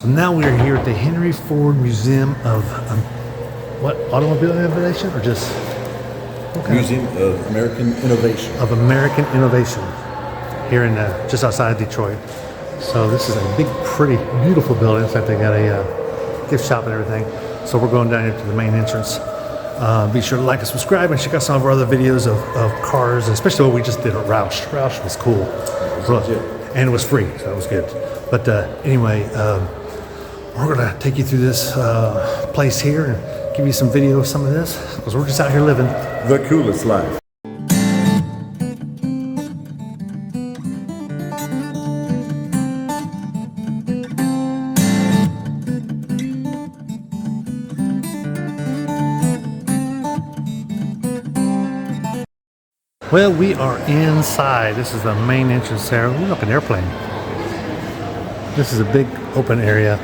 Now we are here at the Henry Ford Museum of what, automobile innovation, or just Museum of American Innovation. Of American Innovation here in just outside of Detroit. So this is a big, pretty, beautiful building. It's like they got a gift shop and everything. So we're going down here to the main entrance. Be sure to like and subscribe and check out some of our other videos of cars, especially what we just did at Roush. Roush was cool. And it was free, so it was good. But anyway, we're going to take you through this place here and give you some video of some of this, because we're just out here living The coolest life. Well, we are inside. This is the main entrance there. Ooh, look, an airplane. This is a big open area,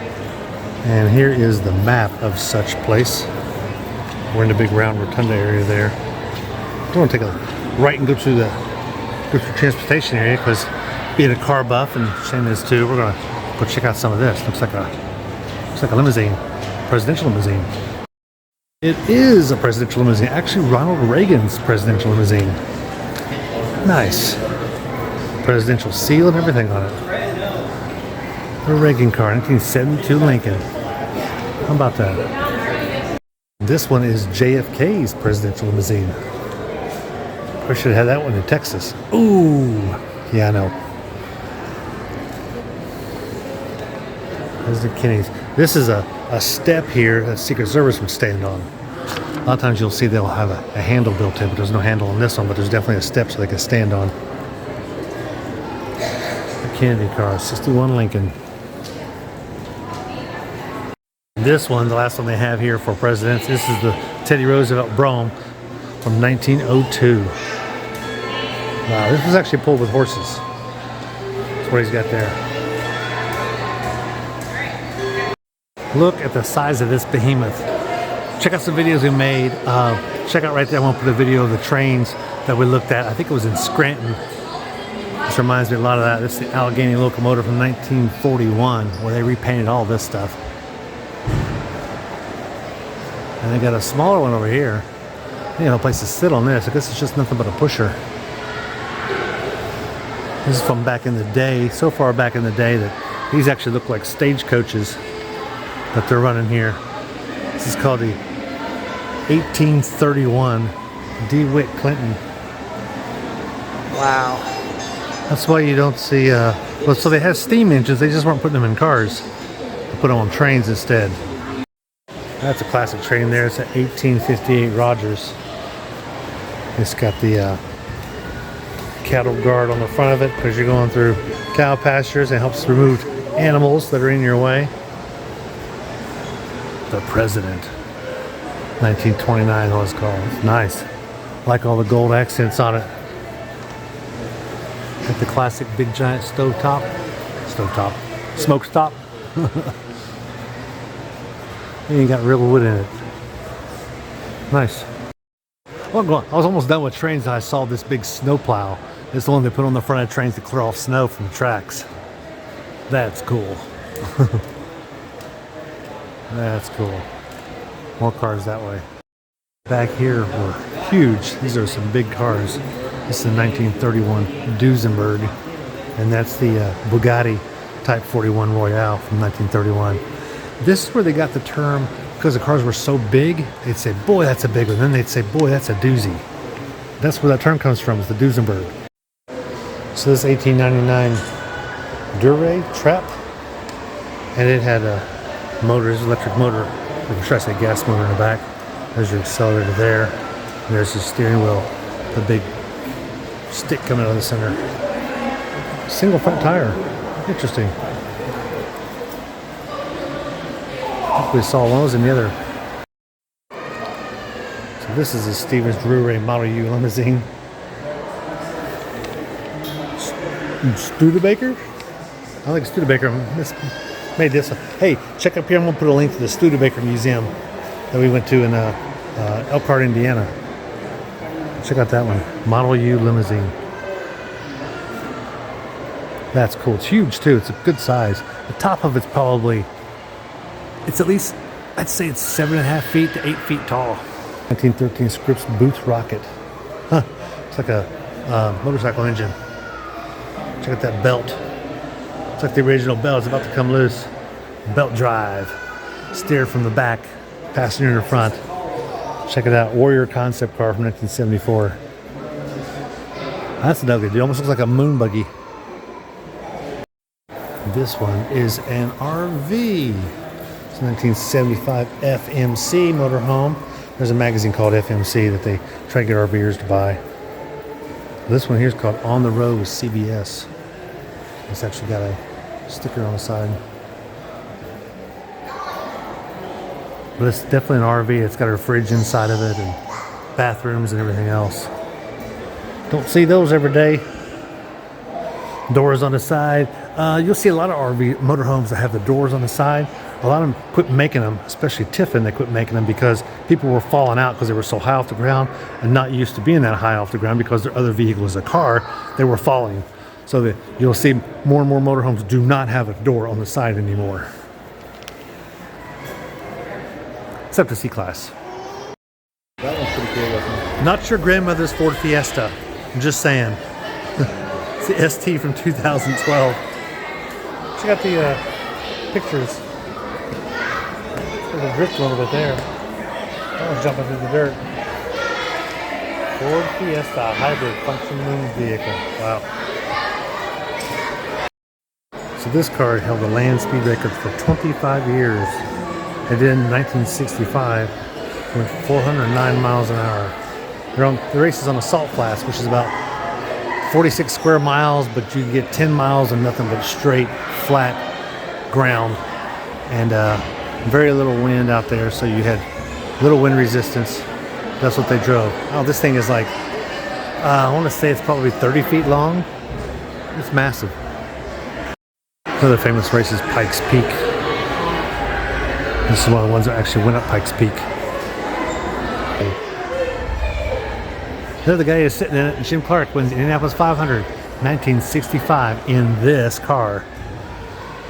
and here is the map of such place. We're in the big round rotunda area there. We're going to take a right and go through the transportation area, because being a car buff, and Shane is too, we're going to go check out some of this. Looks like a limousine, presidential limousine. It is a presidential limousine. Actually, Ronald Reagan's presidential limousine. Nice. Presidential seal and everything on it. The Reagan car, 1972 Lincoln. How about that? This one is JFK's presidential limousine. I should have had that one in Texas. Ooh, yeah, I know. President Kennedy's. This is a step here that Secret Service would stand on. A lot of times you'll see they'll have a handle built in, but there's no handle on this one, but there's definitely a step so they can stand on. The Kennedy car, 61 Lincoln. This one, the last one they have here for presidents, this is the Teddy Roosevelt Brougham from 1902. Wow, this was actually pulled with horses. That's what he's got there. Look at the size of this behemoth. Check out some videos we made. Check out right there, I want to put a video of the trains that we looked at. I think it was in Scranton. This reminds me a lot of that. This is the Allegheny locomotive from 1941, where they repainted all this stuff. And they got a smaller one over here. No place to sit on this. I guess it's just nothing but a pusher. This is from back in the day, so far back in the day that these actually look like stagecoaches that they're running here. This is called the 1831 DeWitt Clinton. Wow. That's why you don't see, well, so they had steam engines, they just weren't putting them in cars. They put them on trains instead. That's a classic train there. It's an 1858 Rogers. It's got the cattle guard on the front of it, because you're going through cow pastures. It helps remove animals that are in your way. The President. 1929 was called. It's nice. Like all the gold accents on it. Got the classic big giant smokestop. And you got real wood in it. Nice. Well, I was almost done with trains and I saw this big snowplow. It's the one they put on the front of trains to clear off snow from the tracks. That's cool. That's cool. More cars that way. Back here were huge. These are some big cars. This is a 1931 Duesenberg, and that's the Bugatti Type 41 Royale from 1931. This is where they got the term, because the cars were so big, they'd say, boy, that's a big one. Then they'd say, boy, that's a doozy. That's where that term comes from, is the Duesenberg. So this 1899 Dure Trap, and it had a motor, electric motor, or should I say gas motor in the back. There's your accelerator there. And there's the steering wheel, the big stick coming out of the center. Single front tire. Interesting. I think we saw one of those in the other. So this is a Stevens Drury Model U limousine. Studebaker? I think Studebaker made this one. Hey, check up here. I'm going to put a link to the Studebaker Museum that we went to in Elkhart, Indiana. Check out that one. Model U limousine. That's cool. It's huge too. It's a good size. The top of it's probably It's at least, I'd say it's 7.5 feet to 8 feet tall. 1913 Scripps Booth rocket. Huh, it's like a motorcycle engine. Check out that belt. It's like the original belt. It's about to come loose. Belt drive. Steer from the back. Passenger in the front. Check it out. Warrior concept car from 1974. That's an ugly dude. Almost looks like a moon buggy. This one is an RV. It's a 1975 FMC motorhome. There's a magazine called FMC that they try to get RVers to buy. This one here is called On the Road with CBS. It's actually got a sticker on the side. But it's definitely an RV. It's got a fridge inside of it and bathrooms and everything else. Don't see those every day. Doors on the side. You'll see a lot of RV motorhomes that have the doors on the side. A lot of them quit making them, especially Tiffin, they quit making them because people were falling out because they were so high off the ground and not used to being that high off the ground because their other vehicle was a car, they were falling. So that you'll see more and more motorhomes do not have a door on the side anymore. Except the C-Class. That one's pretty cool looking. Not your grandmother's Ford Fiesta. I'm just saying. It's the ST from 2012. Check out the pictures. There's a drift a little bit there. That one's jumping through the dirt. Ford Fiesta hybrid functioning vehicle. Wow. So this car held the land speed record for 25 years. It did in 1965. Went 409 miles an hour. The race is on a salt flats, which is about 46 square miles, but you get 10 miles of nothing but straight, flat ground. And very little wind out there, so you had little wind resistance. That's what they drove. Oh, this thing is like, I want to say it's probably 30 feet long. It's massive. Another famous race is Pikes Peak. This is one of the ones that actually went up Pikes Peak. There the guy is sitting in it, and Jim Clark wins the Indianapolis 500, 1965, in this car.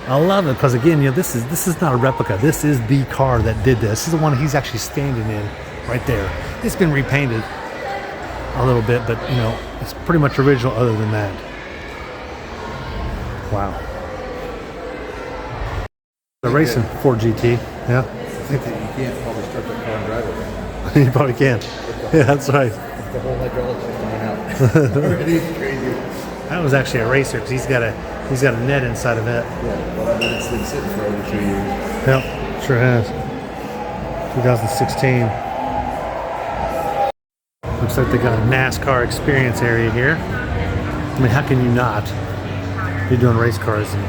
I love it because, again, you know, this is not a replica. This is the car that did this. This is the one he's actually standing in right there. It's been repainted a little bit, but, you know, it's pretty much original other than that. Wow. The racing Ford GT, yeah. I think that you can't probably start that car and drive it. You probably can. Yeah, that's right. The whole hydraulic system went out. It's crazy. That was actually a racer because he's got a net inside of it. Yeah, well, I mean, it's been sitting for over 2 years. Yep, sure has. 2016. Looks like they got a NASCAR experience area here. I mean, how can you not be doing race cars and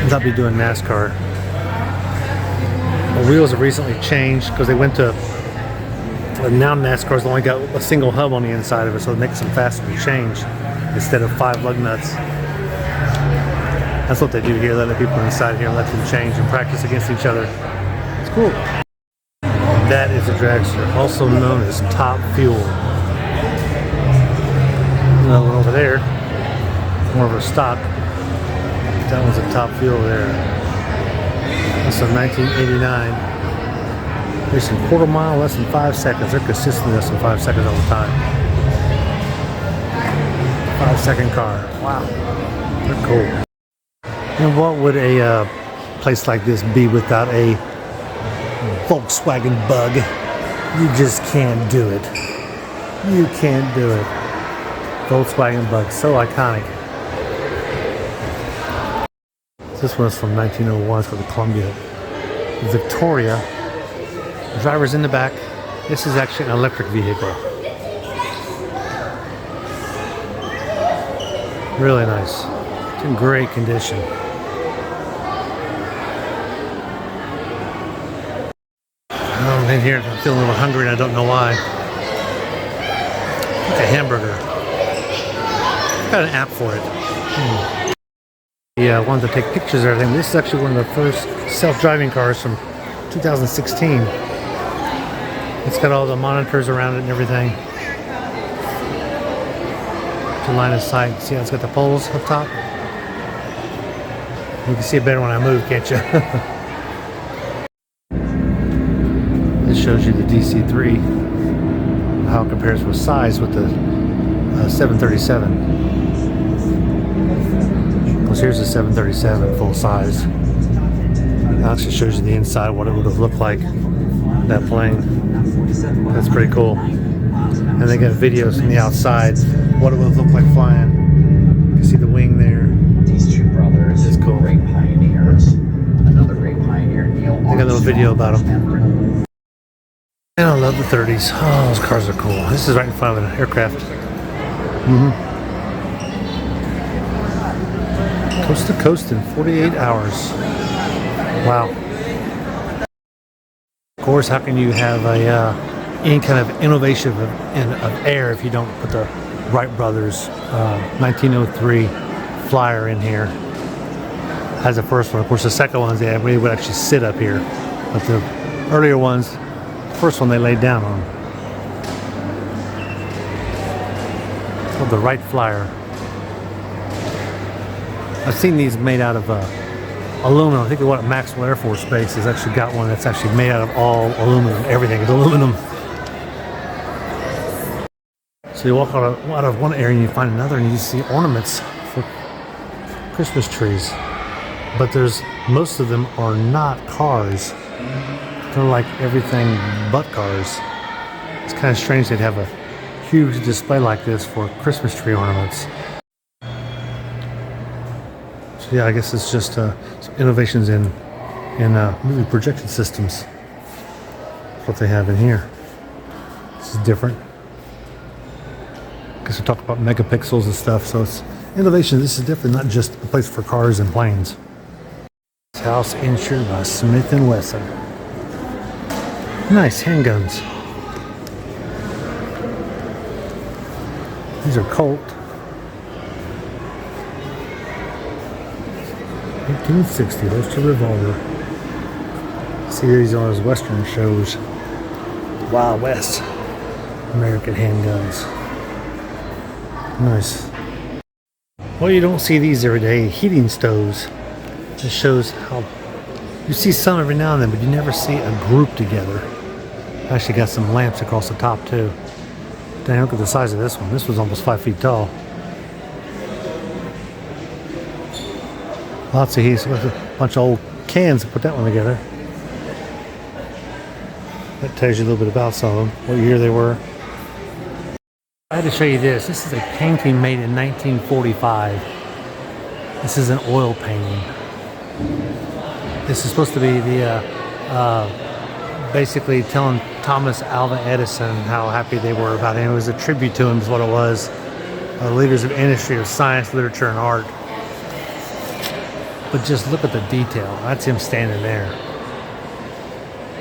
not be doing NASCAR? The wheels have recently changed because they went to, now NASCAR's only got a single hub on the inside of it, so it makes them faster to change instead of 5 lug nuts. That's what they do here. They let people inside here and let them change and practice against each other. It's cool. That is a dragster, also known as Top Fuel. Another one over there, more of a stock. That one's a Top Fuel there. That's a 1989. Racing quarter mile, less than 5 seconds. They're consistently less than 5 seconds all the time. 5-second car. Wow. They're cool. And what would a place like this be without a Volkswagen Bug? You just can't do it. You can't do it. Volkswagen Bug, so iconic. This one's from 1901. It's called the Columbia Victoria. The driver's in the back. This is actually an electric vehicle. Really nice. It's in great condition. I'm in here. I'm feeling a little hungry and I don't know why. It's a hamburger. I've got an app for it. Yeah, I wanted to take pictures of everything. This is actually one of the first self-driving cars from 2016. It's got all the monitors around it and everything. To line of sight. See how it's got the poles up top? You can see it better when I move, can't you? This shows you the DC-3, how it compares with size with the 737. Because here's the 737 full size. It actually shows you the inside, what it would have looked like, that plane. That's pretty cool. And they got videos from the outside, what it would have looked like flying. You can see the wing there. These two brothers, it's cool. Great pioneers. Another great pioneer, Neil They got a little video about them. Armstrong. And I love the 30s. Oh, those cars are cool. This is right in front of an aircraft. Coast to coast in 48 hours. Wow. Of course, how can you have any kind of innovation of air if you don't put the Wright brothers 1903 flyer in here as the first one? Of course, the second ones they would actually sit up here, but the earlier ones, the first one they laid down on. It's called the Wright Flyer. I've seen these made out of aluminum. I think the one at Maxwell Air Force Base has actually got one that's actually made out of all aluminum. Everything is aluminum. So you walk out of one area and you find another and you see ornaments for Christmas trees. But most of them are not cars. They're like everything but cars. It's kind of strange they'd have a huge display like this for Christmas tree ornaments. So yeah, I guess it's just some innovations in movie projection systems. That's what they have in here. This is different. Because we talked about megapixels and stuff, so it's innovation. This is different, not just a place for cars and planes. This house insured by Smith & Wesson. Nice handguns. These are Colt. 1860, those two revolver. See these on those Western shows. Wild West. American handguns. Nice. Well, you don't see these every day. Heating stoves. Just shows how you see some every now and then, but you never see a group together. Actually got some lamps across the top too. Dang, look at the size of this one. This was almost 5 feet tall. Lots of heat with a bunch of old cans to put that one together. That tells you a little bit about some of them, what year they were. I had to show you this. This is a painting made in 1945. This is an oil painting. This is supposed to be the basically telling Thomas Alva Edison how happy they were about him. It was a tribute to him is what it was. Leaders of industry, of science, literature, and art. But just look at the detail. That's him standing there.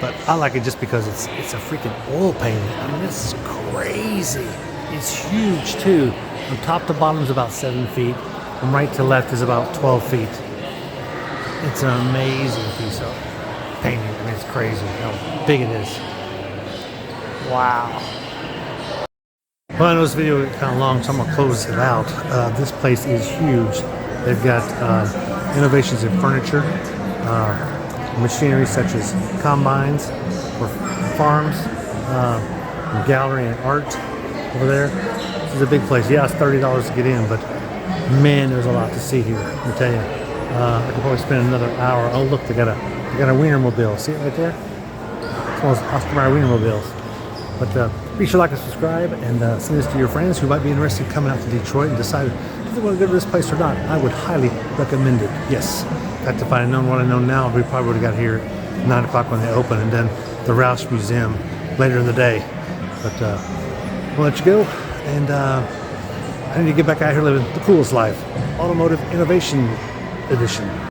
But I like it just because it's a freaking oil painting. I mean, this is crazy. It's huge too. From top to bottom is about 7 feet. From right to left is about 12 feet. It's an amazing piece of painting. I mean, it's crazy how big it is. Wow. Well, I know this video is kind of long, so I'm going to close it out. This place is huge. They've got innovations in furniture, machinery such as combines for farms, gallery and art over there. This is a big place. Yeah, it's $30 to get in, but man, there's a lot to see here. Let me tell you, I could probably spend another hour. Oh, look, they got a Wienermobile. See it right there? It's one of those Oscar Mayer Wienermobiles. But be sure to like and subscribe, and send this to your friends who might be interested in coming out to Detroit and decide if they want to go to this place or not. I would highly recommend it. Yes. In fact, if I had known what I know now, we probably would have got here at 9 o'clock when they open, and then the Roush Museum later in the day. But we'll let you go, and I need to get back out here living the coolest life. Automotive Innovation Edition.